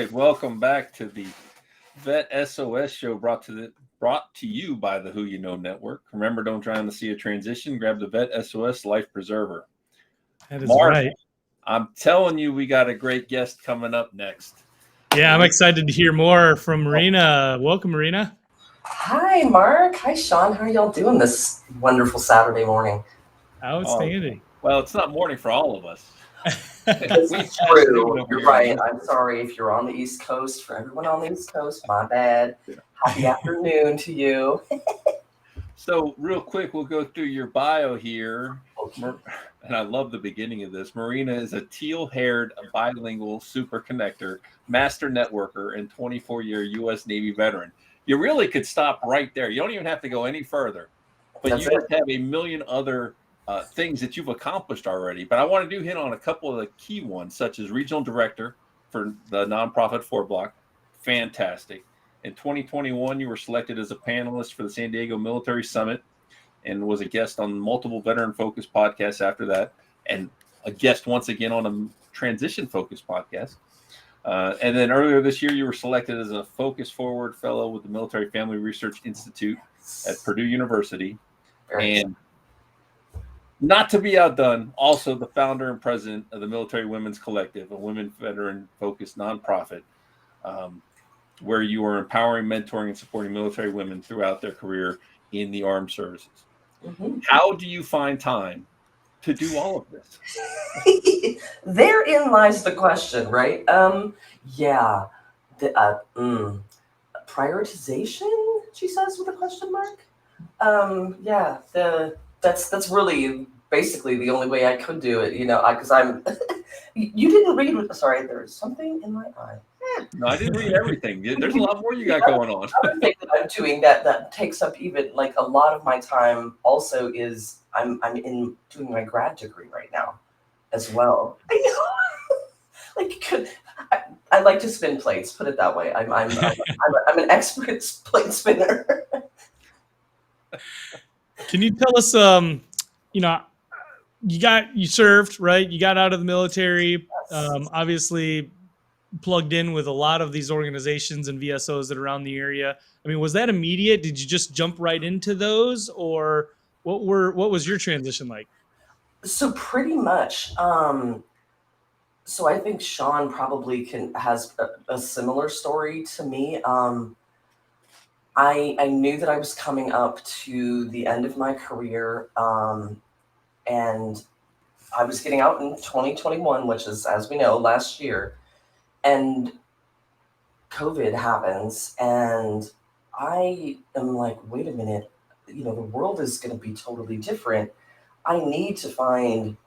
right, welcome back to the VET S.O.S show brought to you by the Who You Know Network. Remember, don't try to see a transition. Grab the VET S.O.S Life Preserver. That is Mark, right. I'm telling you, we got a great guest coming up next. Yeah, I'm excited to hear more from Marina. Welcome, Marina. Hi, Mark. Hi, Sean. How are y'all doing this wonderful Saturday morning? Outstanding. Well, it's not morning for all of us. It's true. You're right. I'm sorry if you're on the East Coast. For everyone on the East Coast, my bad. Happy afternoon to you. So, real quick, we'll go through your bio here. Okay. And I love the beginning of this. Marina is a teal-haired, bilingual super connector, master networker, and 24-year U.S. Navy veteran. You really could stop right there. You don't even have to go any further. But That's you just have a million other things that you've accomplished already. But I want to hit on a couple of the key ones, such as regional director for the nonprofit 4Block. Fantastic. In 2021, you were selected as a panelist for the San Diego Military Summit and was a guest on multiple veteran-focused podcasts after that, and a guest once again on a transition-focused podcast. And then earlier this year, you were selected as a Focus Forward Fellow with the Military Family Research Institute at Purdue University. And not to be outdone, also the founder and president of the Military Women's Collective, a women veteran-focused nonprofit, where you are empowering, mentoring, and supporting military women throughout their career in the armed services. Mm-hmm. How do you find time to do all of this? Therein lies the question, right? Prioritization, she says with a question mark. That's really basically the only way I could do it, because I'm. You didn't read. Sorry, there's something in my eye. No, I didn't read everything. There's a lot more you got going on. Other thing that I'm doing that takes up even like a lot of my time also is I'm in doing my grad degree right now as well. I know. I like to spin plates, put it that way. I'm an expert plate spinner. Can you tell us you served, right? You got out of the military, obviously plugged in with a lot of these organizations and VSOs that are around the area. I mean, was that immediate? Did you just jump right into those, or what was your transition like? So pretty much. So I think Sean probably has a similar story to me. I knew that I was coming up to the end of my career, and I was getting out in 2021, which is, as we know, last year. And COVID happens, and I am like, wait a minute, the world is going to be totally different. I need to find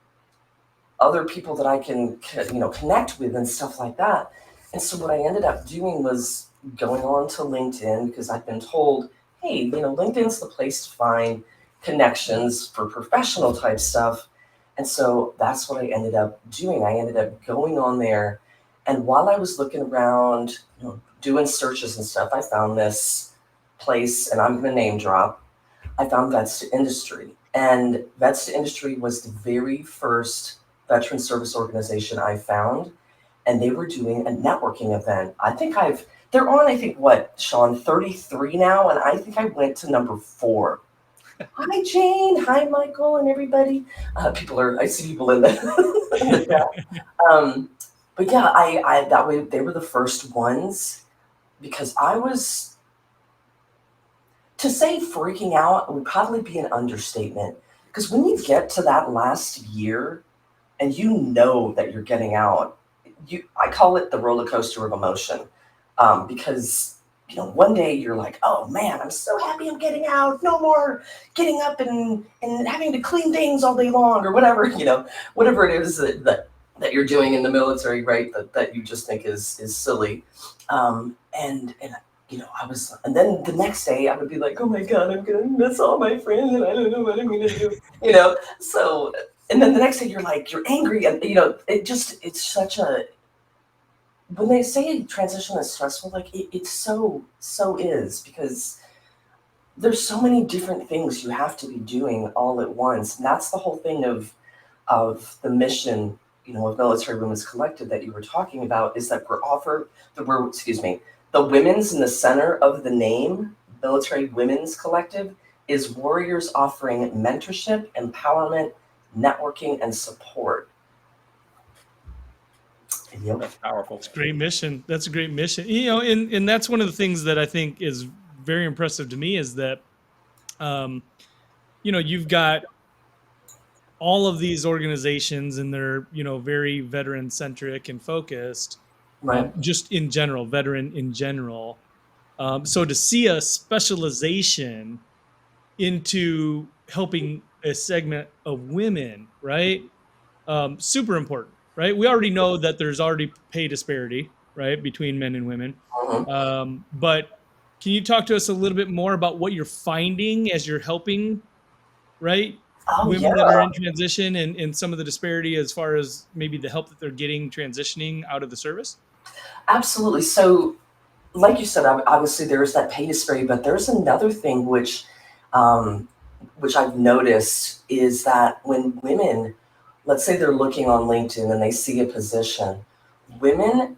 other people that I can, connect with and stuff like that. And so what I ended up doing was going on to LinkedIn, because I've been told, hey, LinkedIn's the place to find connections for professional type stuff. And so that's what I ended up doing. I ended up going on there. And while I was looking around, doing searches and stuff, I found this place, and I'm going to name drop. I found VETS to Industry. And VETS to Industry was the very first veteran service organization I found. And they were doing a networking event. They're on, Sean, 33 now. And I think I went to number 4. Hi, Jane. Hi, Michael, and everybody. I see people in the chat. But yeah, I that way they were the first ones, because I was, to say freaking out would probably be an understatement, because when you get to that last year and that you're getting out, I call it the roller coaster of emotion, because one day you're like, oh man, I'm so happy I'm getting out, no more getting up and having to clean things all day long, or whatever, whatever it is that you're doing in the military, right? That you just think is silly. And then the next day I would be like, oh my God, I'm going to miss all my friends and I don't know what I'm going to do, So, and then the next day you're angry, and, it's such a, when they say transition is stressful, it so is, because there's so many different things you have to be doing all at once. And that's the whole thing of the mission, of Military Women's Collective that you were talking about is that the women's in the center of the name, Military Women's Collective, is warriors offering mentorship, empowerment, networking, and support. Yep. That's powerful. It's a great mission. That's a great mission. And that's one of the things that I think is very impressive to me is that, you've got all of these organizations and they're, very veteran centric and focused, Right. just in general, veteran in general. So to see a specialization into helping a segment of women, right? Super important, right? We already know that there's already pay disparity, right, between men and women. But can you talk to us a little bit more about what you're finding as you're helping, right? Oh, Women yeah. that are in transition and some of the disparity as far as maybe the help that they're getting transitioning out of the service? Absolutely. So, like you said, obviously there's that pay disparity, but there's another thing which I've noticed is that when women, let's say they're looking on LinkedIn and they see a position, women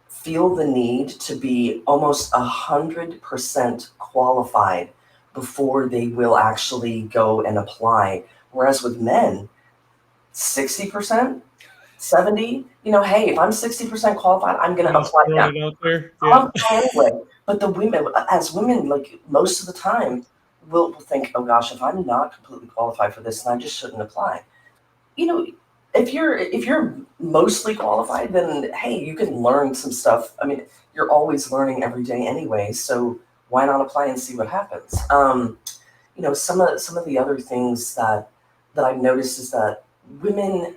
feel the need to be almost 100% qualified before they will actually go and apply. Whereas with men, 60%, 70, hey, if I'm 60% qualified, I'm going to Just apply now. throwing it out there. I'll apply anyway. But the women, as women, like most of the time, will think, oh gosh, if I'm not completely qualified for this, then I just shouldn't apply. If you're mostly qualified, then hey, you can learn some stuff. I mean, you're always learning every day anyway, so why not apply and see what happens? Some of the other things that I've noticed is that women,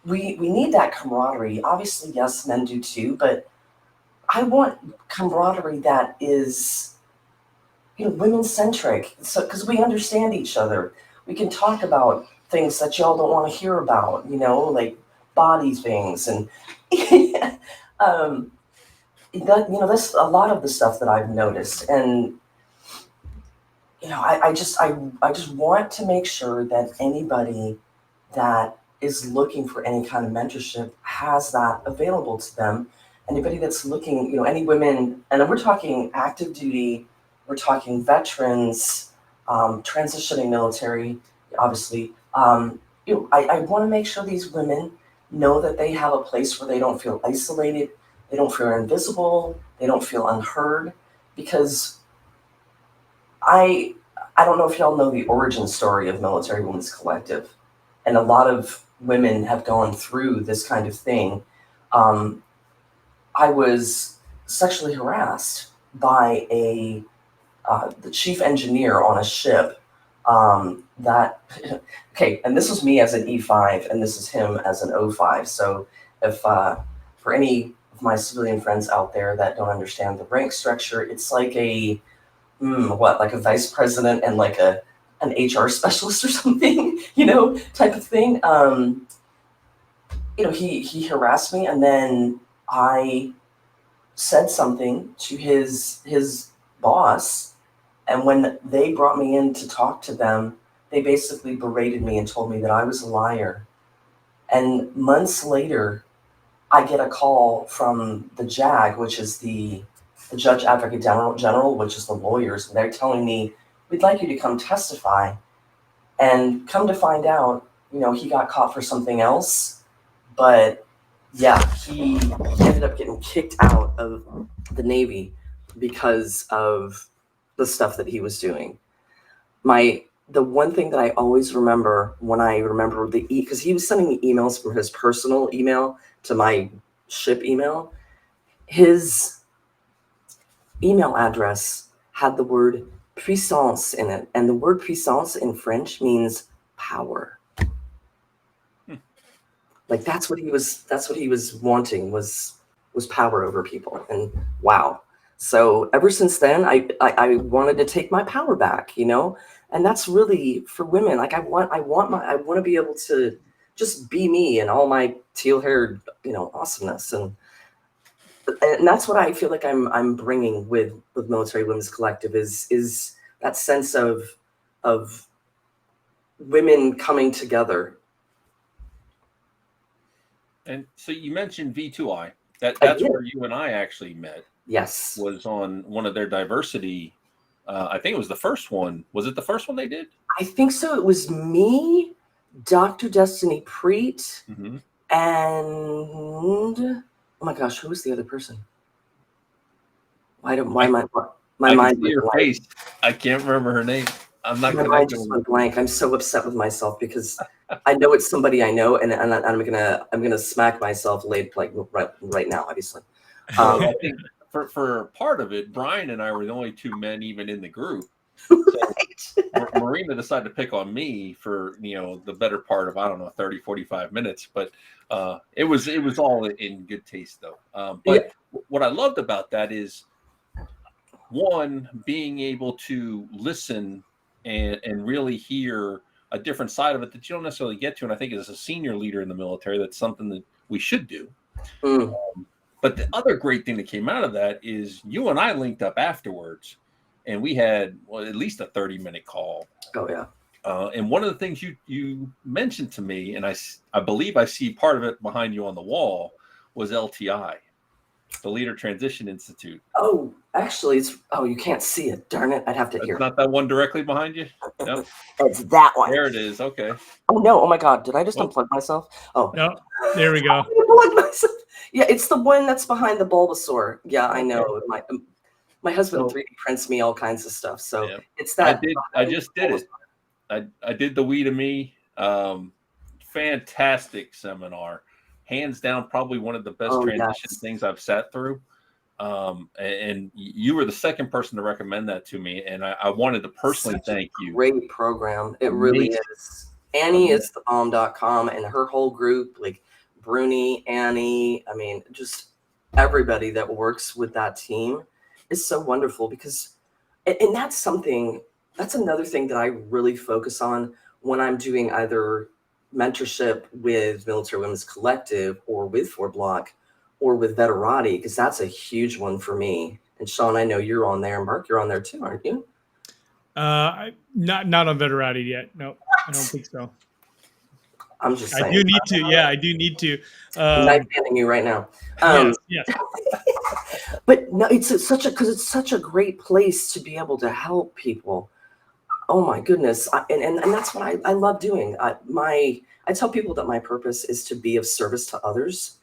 we need that camaraderie. Obviously, yes, men do too, but I want camaraderie that is, women centric. So, because we understand each other, we can talk about things that y'all don't want to hear about, like body things and that's a lot of the stuff that I've noticed. And I just want to make sure that anybody that is looking for any kind of mentorship has that available to them. Anybody that's looking, any women, and we're talking active duty, we're talking veterans, transitioning military, obviously. I want to make sure these women know that they have a place where they don't feel isolated, they don't feel invisible, they don't feel unheard, because I don't know if y'all know the origin story of Military Women's Collective, and a lot of women have gone through this kind of thing. I was sexually harassed by the chief engineer on a ship okay, and this was me as an E5, and this is him as an O5. So if for any of my civilian friends out there that don't understand the rank structure, it's like like a vice president and like an HR specialist or something, type of thing. He harassed me, and then I said something to his boss, and when they brought me in to talk to them, they basically berated me and told me that I was a liar. And months later, I get a call from the JAG, which is the Judge Advocate General, which is the lawyers, and they're telling me, we'd like you to come testify. And come to find out, he got caught for something else, but yeah, he ended up getting kicked out of the Navy because of the stuff that he was doing. The one thing that I always remember when I remember because he was sending me emails from his personal email to my ship email, his email address had the word puissance in it, and the word puissance in French means power. Like that's what he was wanting was power over people. And wow. So ever since then, I wanted to take my power back, and that's really for women. Like I want to be able to just be me and all my teal-haired, awesomeness, and that's what I feel like I'm bringing with Military Women's Collective is that sense of women coming together. And so you mentioned V2I. I That's did. where you and I actually met. Yes. Was on one of their diversity. I think it was the first one. Was it the first one they did? I think so. It was me, Dr. Destiny Preet, Mm-hmm. and oh my gosh, who was the other person? My I can mind see went her blank. face. I can't remember her name. I'm not My mind connected. just went blank. I'm so upset with myself because I know it's somebody I know, and I'm gonna smack myself like right now, obviously. Well, I think for part of it, Brian and I were the only two men even in the group. So Marina decided to pick on me for the better part of, I don't know, 30, 45 minutes, but it was all in good taste though. But what I loved about that is, one, being able to listen and really hear a different side of it that you don't necessarily get to. And I think as a senior leader in the military, that's something that we should do. Mm. But the other great thing that came out of that is you and I linked up afterwards, and we had at least a 30-minute call. Oh yeah. And one of the things you mentioned to me, and I believe I see part of it behind you on the wall, was LTI, the Leader Transition Institute. Oh, actually, you can't see it. Darn it! I'd have to hear. It's not that one directly behind you. No, it's that one. There it is. Okay. Oh no! Oh my God! Did I just unplug myself? Oh no, there we go. Unplug myself. Yeah, it's the one that's behind the Bulbasaur. Yeah, I know. My husband 3D prints me all kinds of stuff, so it's that. I just did it. I did the We to Me. Fantastic seminar, hands down, probably one of the best transition things I've sat through. And you were the second person to recommend that to me, and I wanted to personally thank you. Great program, it really is. Annie is the bomb.com, and her whole group, like Bruni, Annie, I mean, just everybody that works with that team is so wonderful, because, and that's another thing that I really focus on when I'm doing either mentorship with Military Women's Collective or with 4Block or with Veterati, because that's a huge one for me. And Sean, I know you're on there. Mark, you're on there too, aren't you? Not on Veterati yet. No, I don't think so. I'm just saying. I do need to. Yeah, I do need to. I'm knife-handing you right now. Yes. But no, it's such a great place to be able to help people. Oh my goodness. And that's what I love doing. I tell people that my purpose is to be of service to others,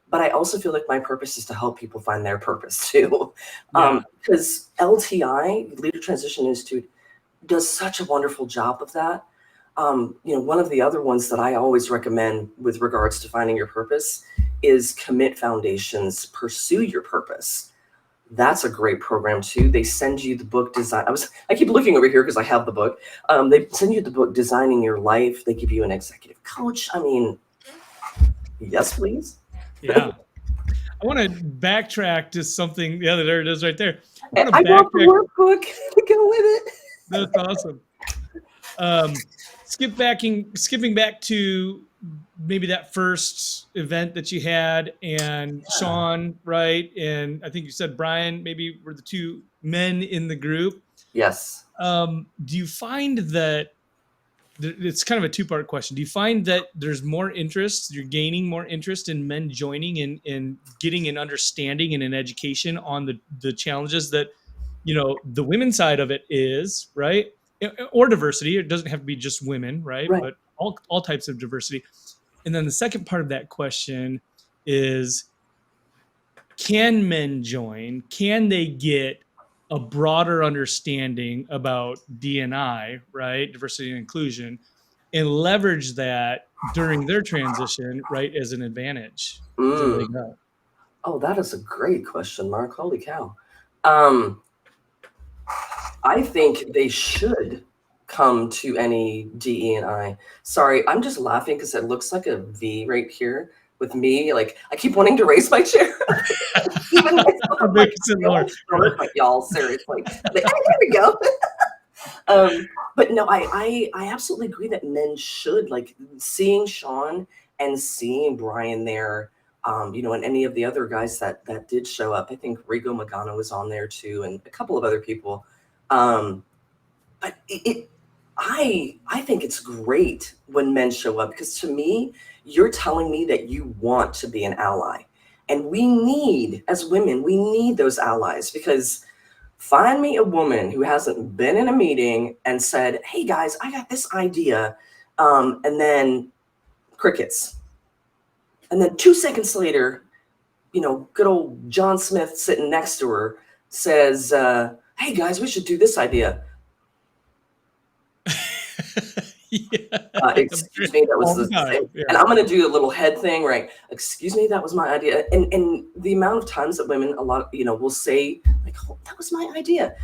but I also feel like my purpose is to help people find their purpose too. Because LTI, Leader Transition Institute, does such a wonderful job of that. One of the other ones that I always recommend with regards to finding your purpose is Commit Foundation's Pursue Your Purpose. That's a great program too. They send you the book design. I keep looking over here because I have the book. They send you the book Designing Your Life. They give you an executive coach. I mean, yes, please. Yeah. I want to backtrack to something. Yeah, there it is right there. I want the workbook to go with it. That's awesome. Skipping back to maybe that first event that you had, and Sean, right? And I think you said Brian maybe were the two men in the group. Yes. Do you find that it's kind of a two-part question? Do you find that there's more interest, you're gaining more interest in men joining in getting an understanding and an education on the challenges that, the women's side of it is, right? Or diversity. It doesn't have to be just women, right? But all types of diversity. And then the second part of that question is, can men join? Can they get a broader understanding about D&I, right? Diversity and inclusion, and leverage that during their transition, right, as an advantage? Oh, that is a great question, Mark. Holy cow. I think they should come to any DE&I. Sorry, I'm just laughing because it looks like a V right here with me. Like, I keep wanting to raise my chair. Even like, y'all, seriously. Like, oh, there we go. But no, I absolutely agree that men should, like, seeing Sean and seeing Brian there, and any of the other guys that did show up. I think Rigo Magano was on there too, and a couple of other people. But I think it's great when men show up, because to me, you're telling me that you want to be an ally. And we need, as women, we need those allies, because find me a woman who hasn't been in a meeting and said, hey guys, I got this idea. And then crickets. And then 2 seconds later, good old John Smith sitting next to her says, hey guys, we should do this idea. Excuse me, that was the thing. Yeah. And I'm going to do a little head thing, right? Excuse me, that was my idea. And the amount of times that women, will say, like, oh, that was my idea.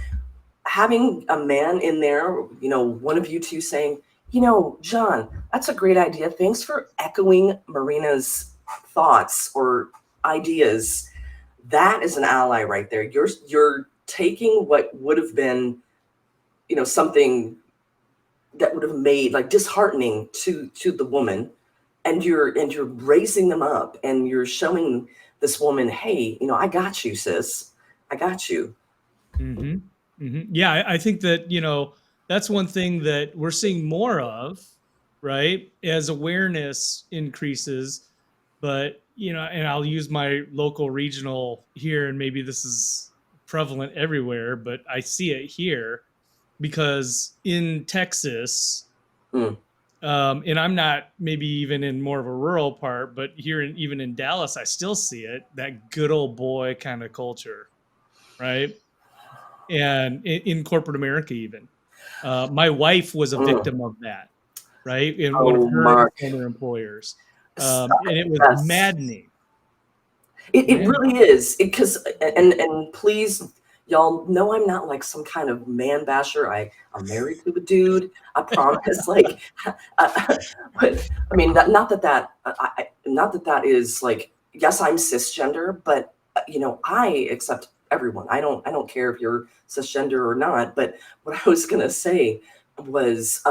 Having a man in there, one of you two saying, John, that's a great idea. Thanks for echoing Marina's thoughts or ideas. That is an ally right there. You're taking what would have been, something that would have made like disheartening to the woman, and you're raising them up, and you're showing this woman, hey, I got you, sis. I got you. Mm-hmm. Mm-hmm. Yeah, I think that, that's one thing that we're seeing more of, right? As awareness increases. But, and I'll use my local regional here, and maybe this is prevalent everywhere, but I see it here because in Texas, and I'm not maybe even in more of a rural part, but here even in Dallas, I still see it, that good old boy kind of culture, right? And in corporate America, even my wife was a victim of that, right? In one of her former employers, and it was maddening. It really is, because and please, y'all know I'm not like some kind of man basher. I'm married to a dude. I promise. Like, but I mean, not that is like, yes, I'm cisgender, but I accept everyone. I don't care if you're cisgender or not. But what I was gonna say was,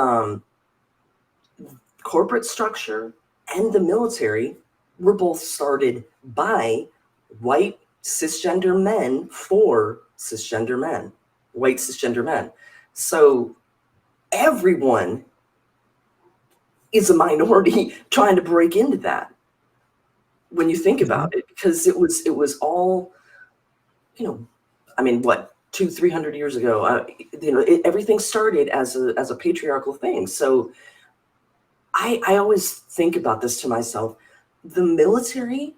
corporate structure and the military were both started by white cisgender men for cisgender men, white cisgender men. So everyone is a minority trying to break into that, when you think about it, because it was all, I mean, what, 200-300 years ago, everything started as a patriarchal thing. So I always think about this to myself. The military,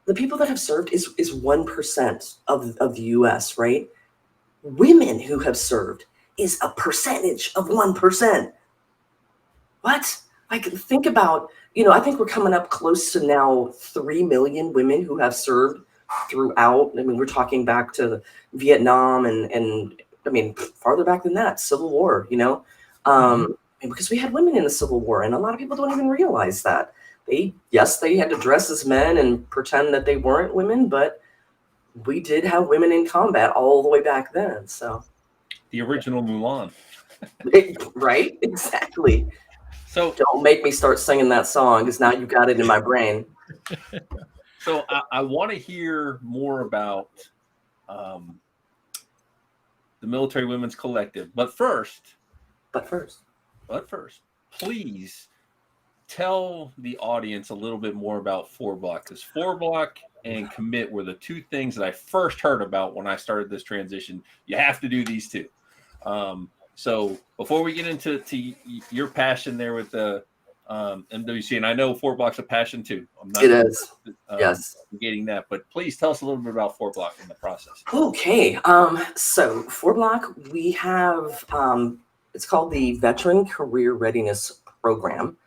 the people that have served is 1% of the US, right? Women who have served is a percentage of 1%. What? Like, think about, I think we're coming up close to now 3 million women who have served throughout. I mean, we're talking back to Vietnam and I mean, farther back than that, Civil War, because we had women in the Civil War, and a lot of people don't even realize that. They had to dress as men and pretend that they weren't women, but we did have women in combat all the way back then. So the original Mulan. Right? Exactly. So don't make me start singing that song, because now you got it in my brain. So I want to hear more about the Military Women's Collective. But first, please tell the audience a little bit more about 4 Block, because 4 Block and Commit were the two things that I first heard about when I started this transition. You have to do these two. So before we get into your passion there with the MWC, and I know 4 Block's a passion too. It is. Yes. Getting that, but please tell us a little bit about 4 Block in the process. Okay. So 4 Block, we have, it's called the Veteran Career Readiness Program.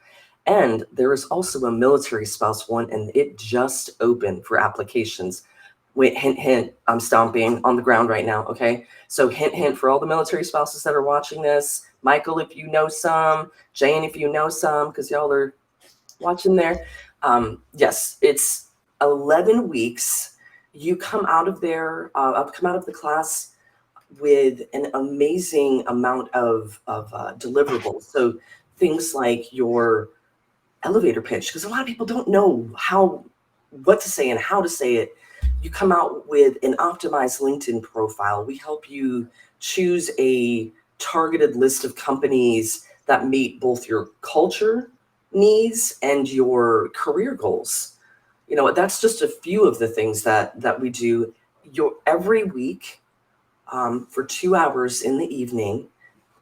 And there is also a military spouse one, and it just opened for applications. Wait, hint, hint, I'm stomping on the ground right now, okay? So hint, hint, for all the military spouses that are watching this, Michael, if you know some, Jane, if you know some, because y'all are watching there. Yes, it's 11 weeks. You come out of there, come out of the class with an amazing amount of deliverables. So things like your elevator pitch, because a lot of people don't know what to say and how to say it. You come out with an optimized LinkedIn profile. We help you choose a targeted list of companies that meet both your culture needs and your career goals. That's just a few of the things that we do every week, for 2 hours in the evening.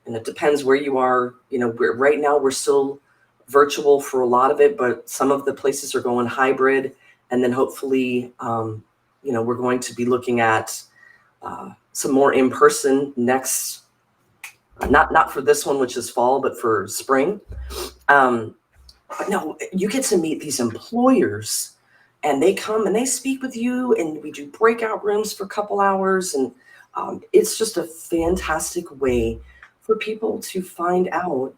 And it depends where you are. Right now we're still virtual for a lot of it, but some of the places are going hybrid. And then hopefully, we're going to be looking at some more in person next, not for this one, which is fall, but for spring. But no, you get to meet these employers, and they come and they speak with you, and we do breakout rooms for a couple hours. And it's just a fantastic way for people to find out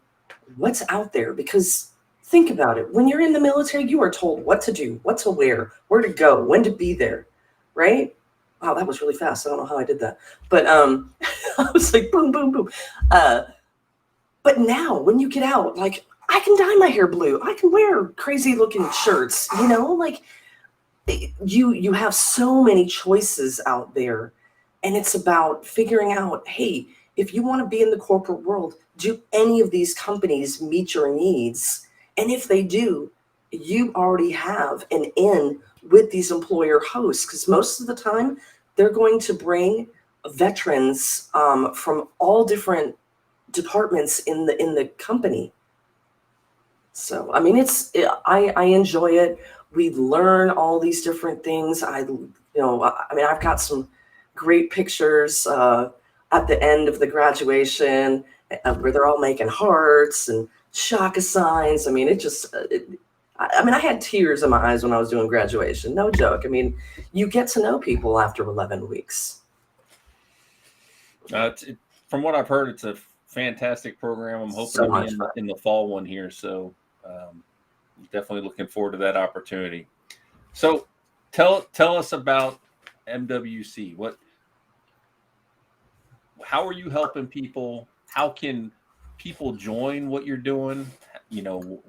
what's out there. Because think about it. When you're in the military, you are told what to do, what to wear, where to go, when to be there, right? Wow, that was really fast. I don't know how I did that. But I was like, boom, boom, boom. But now when you get out, like, I can dye my hair blue. I can wear crazy looking shirts, like you have so many choices out there. And it's about figuring out, hey, if you want to be in the corporate world, do any of these companies meet your needs? And if they do, you already have an in with these employer hosts, because most of the time they're going to bring veterans from all different departments in the company. So, I mean, I enjoy it. We learn all these different things. I've got some great pictures at the end of the graduation where they're all making hearts and shaka signs. I mean, I had tears in my eyes when I was doing graduation. No joke. I mean, you get to know people after 11 weeks. From what I've heard, it's a fantastic program. I'm hoping to be in the fall one here. So definitely looking forward to that opportunity. So tell us about MWC. How are you helping people? How can people join what you're doing?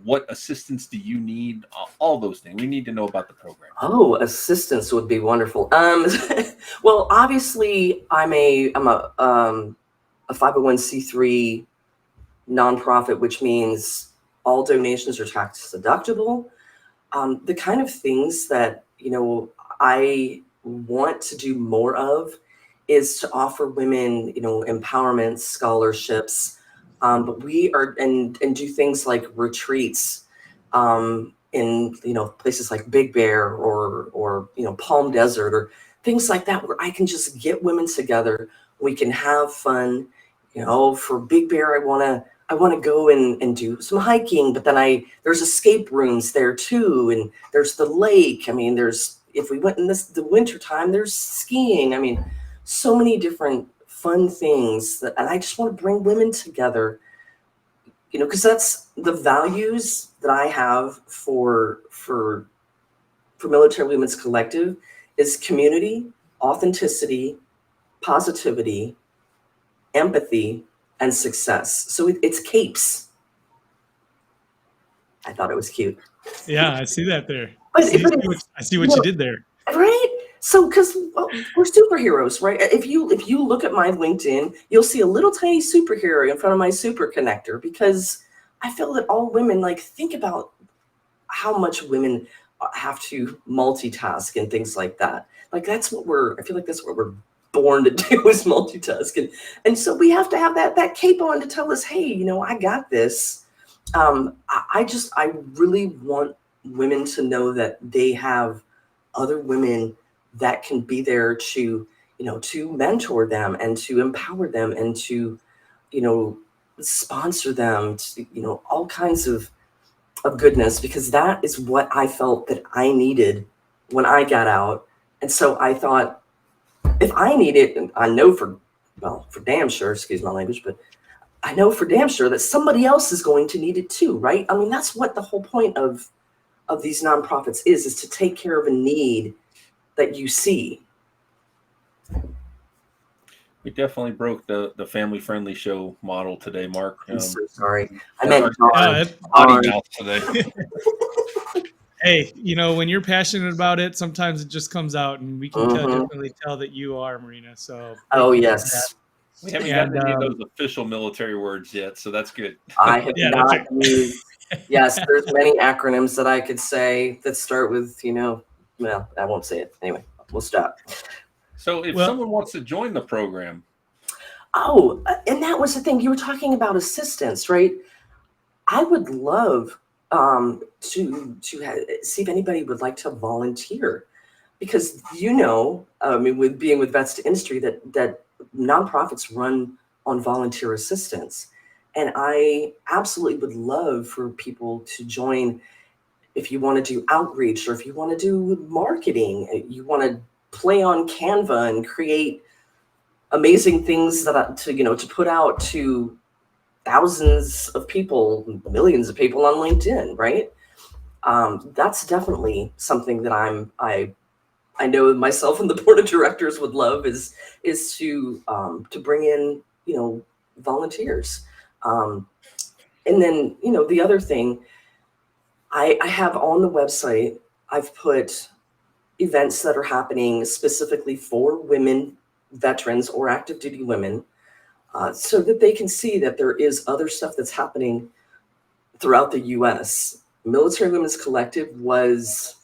What assistance do you need? All those things. We need to know about the program. Oh, assistance would be wonderful. Well, obviously I'm a 501c3 nonprofit, which means all donations are tax deductible. The kind of things that, I want to do more of is to offer women, empowerment scholarships. But we are, and do things like retreats in, places like Big Bear or Palm Desert or things like that, where I can just get women together. We can have fun. For Big Bear, I want to go and do some hiking, but then there's escape rooms there too. And there's the lake. I mean, if we went in the winter time, there's skiing. I mean, so many different fun things and I just want to bring women together, because that's the values that I have for Military Women's Collective is community, authenticity, positivity, empathy, and success. So it's capes. I thought it was cute. Yeah, I see that there. I see what you did there. Right? So, because we're superheroes, right? If you look at my LinkedIn, you'll see a little tiny superhero in front of my super connector, because I feel that all women, think about how much women have to multitask and things like that. I feel like that's what we're born to do, is multitask. And so we have to have that cape on to tell us, hey, I got this. I really want women to know that they have other women that can be there to mentor them and to empower them and to, sponsor them to, all kinds of goodness, because that is what I felt that I needed when I got out. And so I thought, if I need it, and I know for damn sure, excuse my language, but I know for damn sure that somebody else is going to need it too, right? I mean, that's what the whole point of these nonprofits is to take care of a need that you see. We definitely broke the family-friendly show model today, Mark. I'm so sorry. I meant potty mouth today. Hey, when you're passionate about it, sometimes it just comes out, and we can definitely tell that you are, Marina. So yes. We haven't And, gotten any of those official military words yet, so that's good. I have Yeah, that's not used. Yes, there's many acronyms that I could say that start with, well, I won't say it. Anyway, we'll stop. So if Well- someone wants to join the program, Oh, and that was the thing. You were talking about assistance, right? I would love to see if anybody would like to volunteer, because with being with Vets to Industry, that nonprofits run on volunteer assistance, and I absolutely would love for people to join. If you want to do outreach, or if you want to do marketing, you want to play on Canva and create amazing things to put out to thousands of people, millions of people on LinkedIn, right? That's definitely something that I know myself and the board of directors would love is to bring in volunteers, and then the other thing I have on the website, I've put events that are happening specifically for women veterans or active duty women, so that they can see that there is other stuff that's happening throughout the U.S. Military Women's Collective was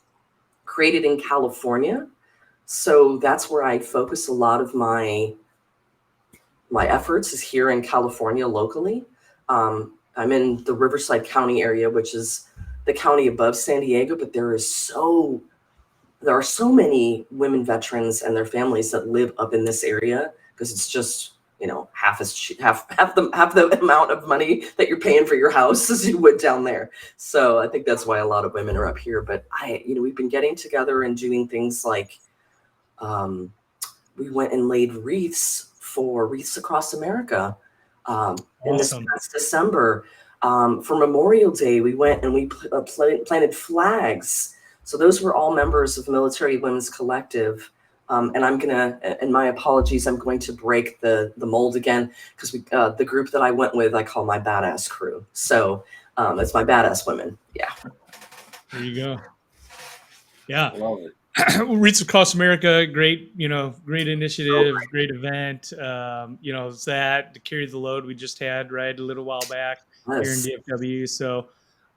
created in California, so that's where I focus a lot of my efforts, is here in California locally. I'm in the Riverside County area, which is the county above San Diego, but there are so many women veterans and their families that live up in this area, because it's just half the amount of money that you're paying for your house as you would down there. So I think that's why a lot of women are up here. But we've been getting together and doing things like we went and laid wreaths for Wreaths Across America in this past December. For Memorial Day, we went and we planted flags. So those were all members of Military Women's Collective. And I'm gonna, and my apologies, I'm going to break the mold again, because the group that I went with, I call my badass crew. So it's my badass women. Yeah. There you go. Yeah. love it. Wreaths Across America, great initiative, great event. That to carry the load we just had a little while back here in DFW. So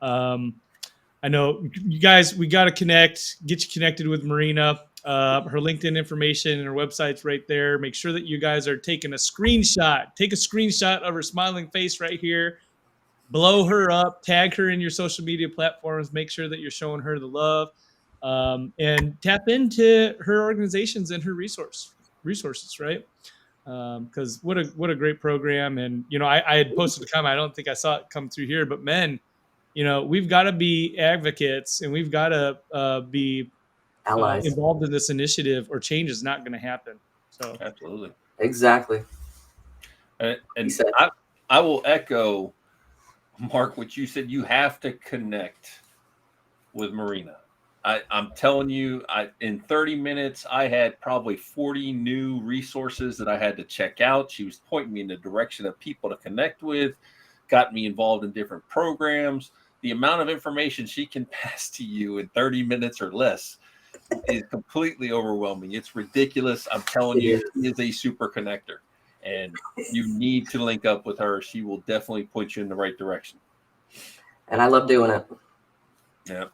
I know you guys, we got to get you connected with Marina. Her LinkedIn information and her website's right there. Make sure that you guys are taking a screenshot. Take a screenshot of her smiling face right here. Blow her up. Tag her in your social media platforms. Make sure that you're showing her the love. And tap into her organizations and her resources, right? Because what a great program. And I had posted a comment. I don't think I saw it come through here, but men, we've got to be advocates, and we've got to be allies involved in this initiative, or change is not going to happen. So absolutely, exactly. And I will echo, Mark, what you said. You have to connect with Marina. I'm telling you, in 30 minutes, I had probably 40 new resources that I had to check out. She was pointing me in the direction of people to connect with, got me involved in different programs. The amount of information she can pass to you in 30 minutes or less is completely overwhelming. It's ridiculous. I'm telling you, she is a super connector, and you need to link up with her. She will definitely point you in the right direction. And I love doing it. Yeah.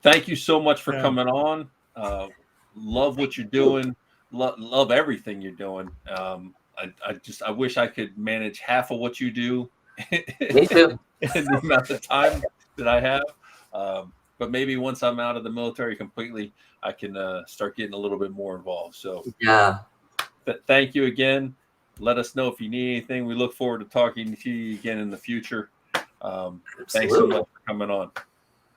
Thank you so much for coming on. Love what you're doing. Love everything you're doing. I wish I could manage half of what you do. Me too. In the amount of time that I have. But maybe once I'm out of the military completely, I can start getting a little bit more involved. So yeah. Thank you again. Let us know if you need anything. We look forward to talking to you again in the future. Thanks so much for coming on.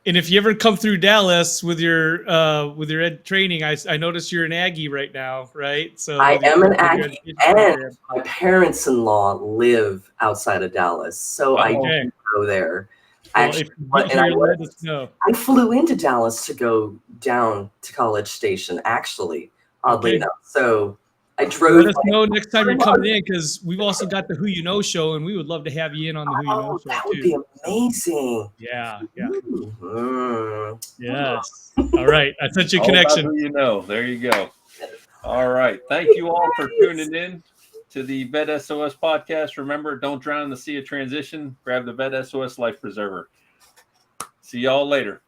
And if you ever come through Dallas with your ed training, I notice you're an Aggie right now, right? So I am an Aggie, and my parents-in-law live outside of Dallas, so I do go there. Actually, let us know. I flew into Dallas to go down to College Station, actually, oddly enough. So I drove. Let us know next time you're coming in, because we've also got the Who You Know show, and we would love to have you in on the Who You Know show. That would be amazing. Yeah. Mm-hmm. Yes. All right. I sent you a connection. Who You Know. There you go. All right. Thank you all for tuning in. to the VET S.O.S podcast. Remember, don't drown in the sea of transition. Grab the VET S.O.S Life Preserver. See y'all later.